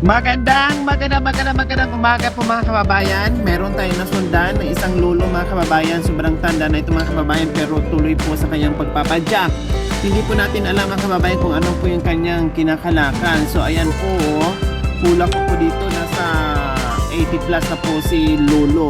Magandang umaga po mga kababayan. Meron tayong nasundan na isang lolo mga kababayan. Sobrang tanda na ito mga kababayan, pero tuloy po sa kanyang pagpapadyak. Hindi po natin alam mga kababayan kung ano po yung kanyang kinakalakan. So ayan po, pula ko po dito, nasa 80 plus na po si lolo.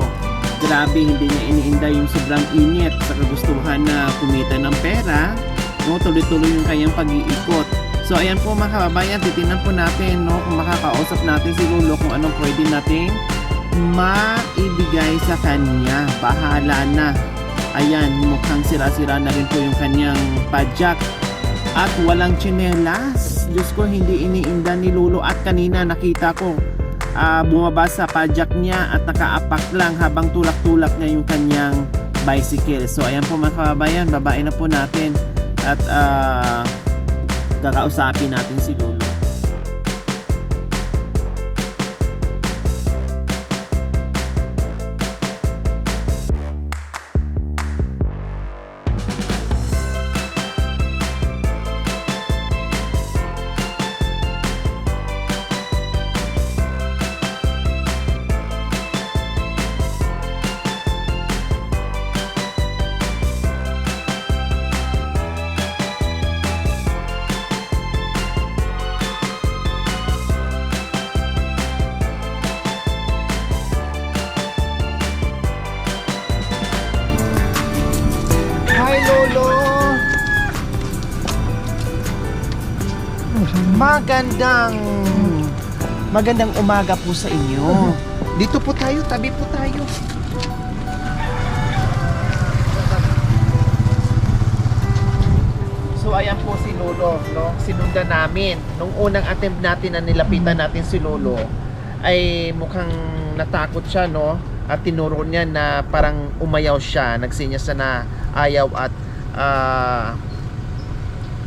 Grabe, hindi niya iniinda yung sobrang init sa kagustuhan na kumita ng pera. No, tuloy-tuloy yung kanyang pag-iikot. So ayan po mga kababayan, titingnan po natin, no, kung makakausap natin si lolo kung anong pwede nating maibigay sa kanya. Bahala na. Ayan, mukhang sira-sira na rin po yung kanyang padyak. At walang tsinelas. Diyos ko, hindi iniinda ni lolo. At kanina nakita ko bumaba sa padyak niya at nakaapak lang habang tulak-tulak niya yung kanyang bicycle. So ayan po mga kababayan, babae na po natin. At kakausapin natin si lolo. Hi lolo! Magandang umaga po sa inyo. Dito po tayo, tabi po tayo. So ayan po si lolo, no? Sinundan namin. Nung unang attempt natin na nilapitan natin si lolo, ay mukhang natakot siya, no? At tinuro niya na parang umayaw siya, nagsinya sa na ayaw at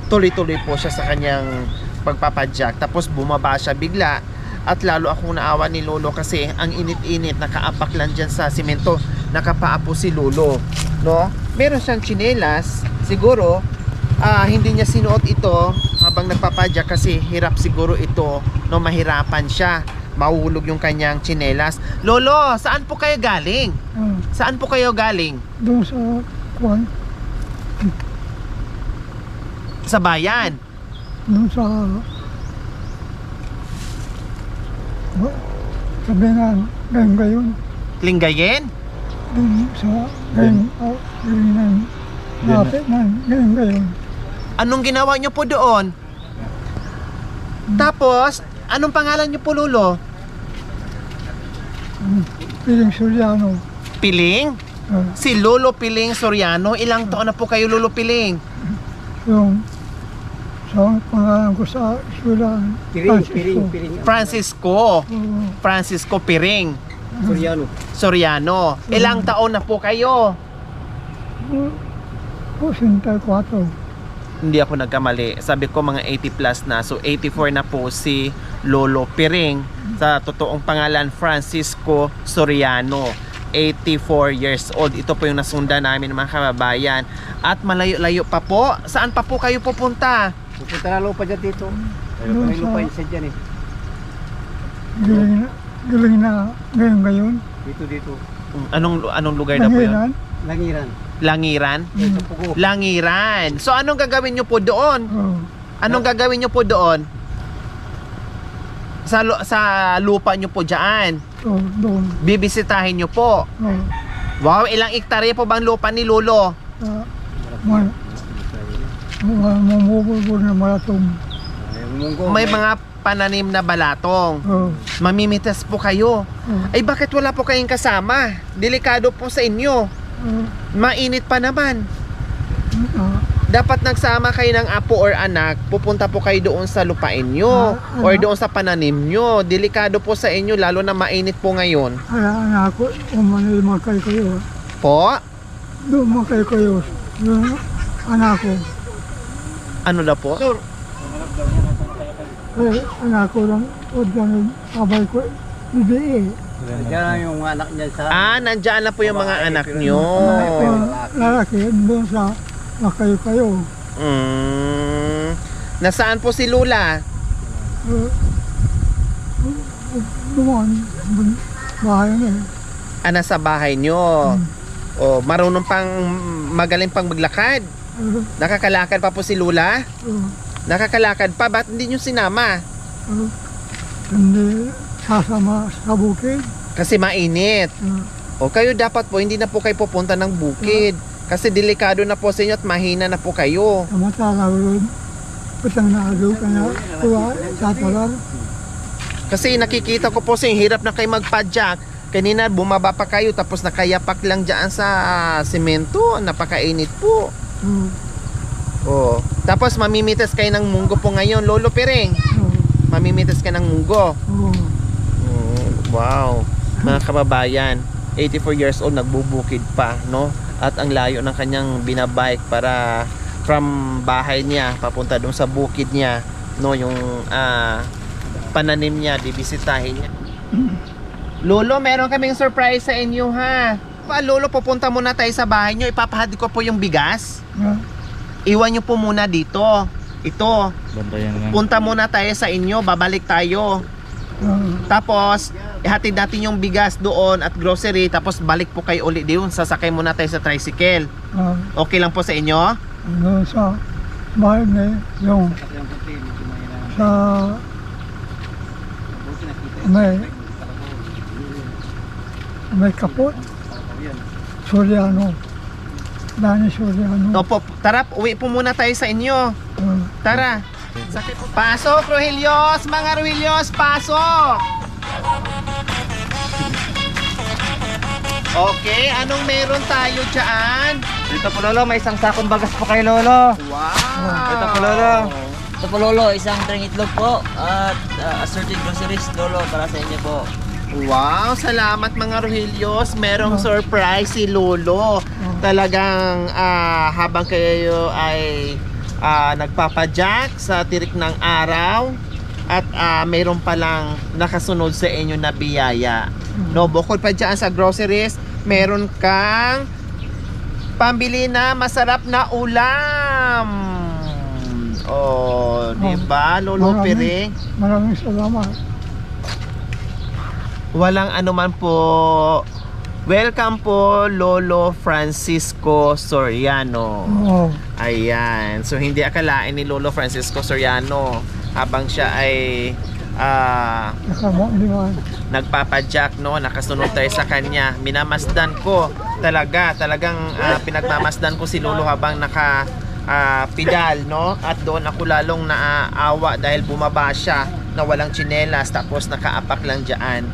tuloy-tuloy po siya sa kanyang pagpapadyak. Tapos bumaba siya bigla at lalo akong naawa ni lolo kasi ang init-init, nakaapak lang dyan sa simento, nakapaa po si lolo, no? Meron siyang tsinelas, siguro hindi niya sinuot ito habang nagpapadyak kasi hirap siguro ito, no? Mahirapan siya, mahulog yung kanyang tsinelas. Lolo, saan po kayo galing? Saan po kayo galing? Doon sa kwan, Sa bayan? doon sa sabi nga ngayon, Lingayen? doon sa ngayon, lapit na ngayon. Anong ginawa niyo po doon? Tapos, anong pangalan niyo po, lolo? Piling Suryano. Piling? Si Lolo Piling Soriano. Ilang taon na po kayo, Lolo Piling? Yung sa pangalan ko sa eskwelahan, Francisco. Francisco Piring Soriano. Ilang taon na po kayo? 84. Hindi ako nagkamali. Sabi ko mga 80 plus na. So 84 na po si Lolo Piring. Sa totoong pangalan, Francisco Soriano. 84 years old. Ito po yung nasundan namin mga kababayan. At malayo-layo pa po. Saan pa po kayo pupunta? Pupunta na lupa dyan dito. May lupa isa dyan eh. Galing na ngayon. Dito. Anong lugar na po yun? Langiran. Langiran? Sa Pugo. Langiran. So anong gagawin nyo po doon? Anong gagawin nyo po doon? Sa lupa nyo po dyan? Doon. Bibisitahin nyo po? Wow, ilang ektarya po bang lupa ni lolo? Mamubulbul na maratong. May mga pananim na balatong. Mamimitas po kayo. Ay bakit wala po kayong kasama? Delikado po sa inyo. Mainit pa naman. Dapat nagsama kayo ng apo or anak, pupunta po kayo doon sa lupain nyo or doon sa pananim nyo. Delikado po sa inyo, lalo na mainit po ngayon. Anak ko, umanay kayo. Po? Doon kayo. Yung anak ko. Ano na po? Anak ko lang, huwag ganun, abay ko, hindi Diyan yung anak niya sa... Nandiyan na po yung mga anak nyo. Lalaki, doon sa kayo. Nasaan po si Lula? Dumaan, bahay na eh. Nasa bahay nyo. O, marunong pang magaling pang maglakad. Nakakalakad pa po si Lula? Nakakalakad pa, ba't hindi nyo sinama? Hindi sasama sa bukid. Kasi mainit. O kayo dapat po, hindi na po kayo pupunta ng bukid. Kasi delikado na po sa inyo at mahina na po kayo. Samantala rin, patang naalo ka na, kuha, tatalar. Kasi nakikita ko po sa hirap na kayo magpadyak. Kanina bumaba pa kayo tapos nakayapak lang dyan sa semento. Napakainit po. O, tapos mamimitas kayo ng munggo po ngayon, Lolo Piring. Mamimitas ka ng munggo. Wow. Mga kababayan, 84 years old, nagbubukid pa, no? At ang layo ng kanyang binabike para from bahay niya papunta doon sa bukid niya, no? Yung pananim niya, bibisitahin niya. Lolo, meron kaming surprise sa inyo, ha? Lolo, pupunta muna tayo sa bahay niyo. Ipapahati ko po yung bigas. Iwan niyo po muna dito. Ito. Punta muna tayo sa inyo, babalik tayo. Tapos, ihatid natin yung bigas doon at grocery, tapos balik po kayo ulit doon. Sasakay muna tayo sa tricycle. Okay lang po sa inyo? Sa bahay na yung sa may kapot. Soriano. Dani Soriano. Opo, tara, uwi po muna tayo sa inyo. Tara. Sakit po. Pasok, Rohelios! Mga Rohelios, pasok! Okay, anong meron tayo dyan? Dito po Lolo, may isang sakong bagas po kayo Lolo. Wow! Ito po Lolo. Ito po Lolo, isang tring itlog po at assorted groceries Lolo para sa inyo po. Wow, salamat mga Rohelios. Merong surprise si Lolo. Talagang habang kayo ay nagpapadyak sa tirik ng araw at mayroon palang nakasunod sa inyo na biyaya. No, bukod pa dyan sa groceries, meron kang pambili na masarap na ulam. Oh, di ba, Lolo Piring? Maraming salamat. Walang anuman po. Welcome po, Lolo Francisco Soriano. Ayan. So, hindi akalain ni Lolo Francisco Soriano habang siya ay nagpapadyak, no? Nakasunod tayo sa kanya. Minamasdan ko. Talagang pinagmamasdan ko si Lolo habang naka pedal, no? At doon ako lalong naaawa dahil bumaba siya na walang tsinelas tapos nakaapak lang dyan.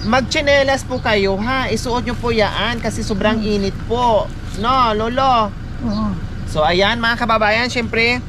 Magtsinelas po kayo, ha? Isuot nyo po yan kasi sobrang init po. No, Lolo? So, ayan mga kababayan, syempre,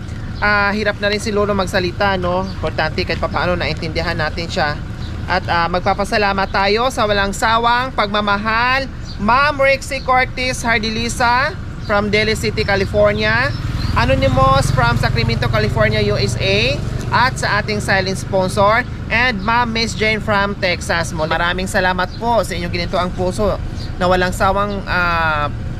hirap na rin si Lolo magsalita, no? Importante kahit paano naintindihan natin siya. At magpapasalamat tayo sa walang sawang pagmamahal. Ma'am Rexy Cortez Hardilisa from Daly City, California. Anonymous from Sacramento, California, USA. At sa ating silent sponsor, and Ma'am Miss Jane from Texas. Maraming salamat po sa inyong ginito ang puso na walang sawang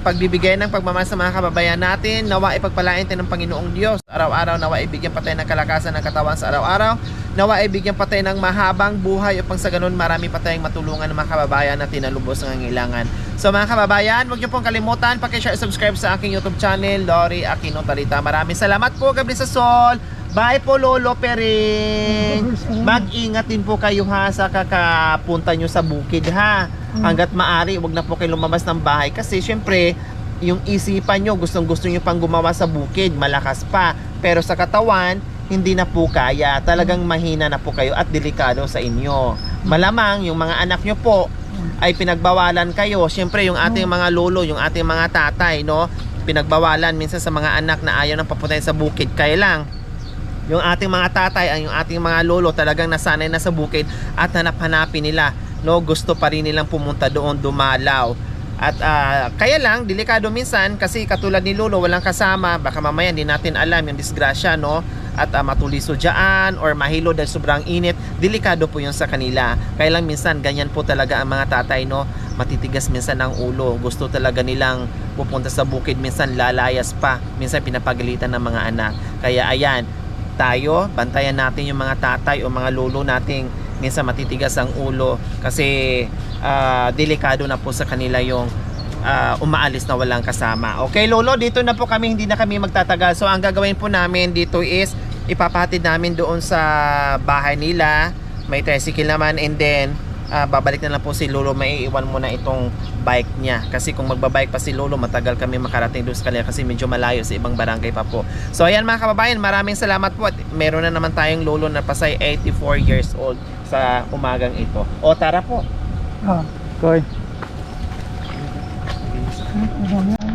pagbibigay ng pagmamahal sa mga kababayan natin. Nawa ipagpalain tayo ng Panginoong Diyos. Araw-araw nawa ibigyan pa tayo ng kalakasan ng katawan sa araw-araw. Nawa ibigyan pa tayo ng mahabang buhay upang sa ganun marami pa tayong matulungan ng mga kababayan na tinalubos ng nangangailangan. So mga kababayan, huwag niyo pong kalimutan paki-share, subscribe sa aking YouTube channel, Lori Aquino Talita. Maraming salamat po, Gabi sa Sol. Bye po, Lolo Piring. Mag-ingat din po kayo, ha, sa kakapunta nyo sa bukid, ha. Hanggat maaari, wag na po kayo lumabas ng bahay kasi syempre yung isipan nyo, gustong-gusto nyo pang gumawa sa bukid, malakas pa. Pero sa katawan, hindi na po kaya. Talagang mahina na po kayo at delikado sa inyo. Malamang yung mga anak nyo po ay pinagbawalan kayo. Syempre yung ating mga lolo, yung ating mga tatay, no, pinagbawalan minsan sa mga anak na ayaw nang papuntahin sa bukid. Kaya lang yung ating mga tatay, yung ating mga lolo talagang nasanay na sa bukid at hanap-hanapin nila, no, gusto pa rin nilang pumunta doon, dumalaw. At kaya lang delikado minsan kasi katulad ni Lolo walang kasama, baka mamaya hindi natin alam yung disgrasya, no, at matuliso dyan or mahilo dahil sobrang init. Delikado po yun sa kanila. Kaya lang minsan ganyan po talaga ang mga tatay, no, matitigas minsan ang ulo, gusto talaga nilang pupunta sa bukid, minsan lalayas pa, minsan pinapagalitan ng mga anak. Kaya ayan, tayo, bantayan natin yung mga tatay o mga lolo nating minsan matitigas ang ulo kasi delikado na po sa kanila yung umaalis na walang kasama. Okay lolo, dito na po kami, hindi na kami magtatagal. So ang gagawin po namin dito is ipapahatid namin doon sa bahay nila. May tricycle naman, and then babalik na lang po si lolo. Maiiwan muna itong bike niya kasi kung magbabike pa si lolo matagal kami makarating doon sa kanila kasi medyo malayo sa ibang barangay pa po. So ayan mga kababayan, maraming salamat po at meron na naman tayong lolo na pasay 84 years old sa umagang ito. O tara po. Ah, Koy. ano yan?